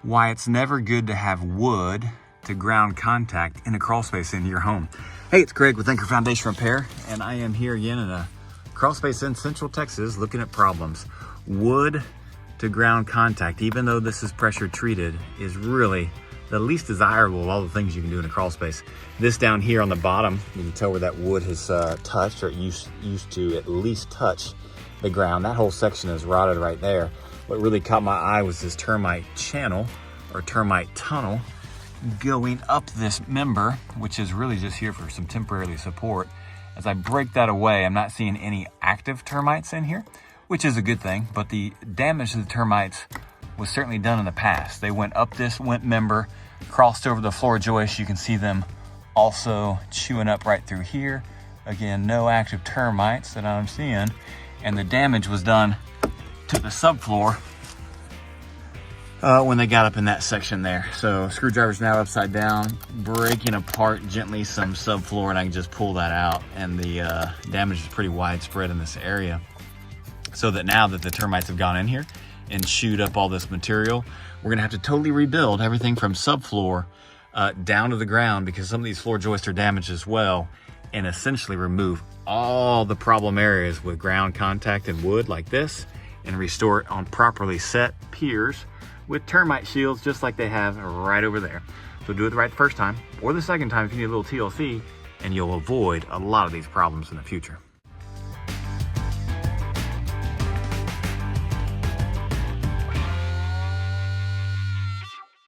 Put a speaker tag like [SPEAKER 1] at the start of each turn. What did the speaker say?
[SPEAKER 1] why it's never good to have wood to ground contact in a crawl space in your home. Hey, it's Greg with Anchor Foundation Repair, and I am here again in a crawl space in Central Texas looking at problems. Wood to ground contact, even though this is pressure treated, is really the least desirable of all the things you can do in a crawl space. This down here on the bottom, you can tell where that wood has touched, or it used to at least touch the ground. That whole section is rotted right there. What really caught my eye was this termite channel or termite tunnel going up this member, which is really just here for some temporary support. As I break that away, I'm not seeing any active termites in here, which is a good thing, but the damage to the termites was certainly done in the past. They went up this member, crossed over the floor joist. You can see them also chewing up right through here. Again, no active termites that I'm seeing, and the damage was done to the subfloor when they got up in that section there. So screwdriver's now upside down, breaking apart gently some subfloor, and I can just pull that out, and the damage is pretty widespread in this area. So that now that the termites have gone in here and chewed up all this material, we're gonna have to totally rebuild everything from subfloor down to the ground, because some of these floor joists are damaged as well, and essentially remove all the problem areas with ground contact and wood like this, and restore it on properly set piers with termite shields just like they have right over there. So do it right the first time, or the second time if you need a little TLC, and you'll avoid a lot of these problems in the future.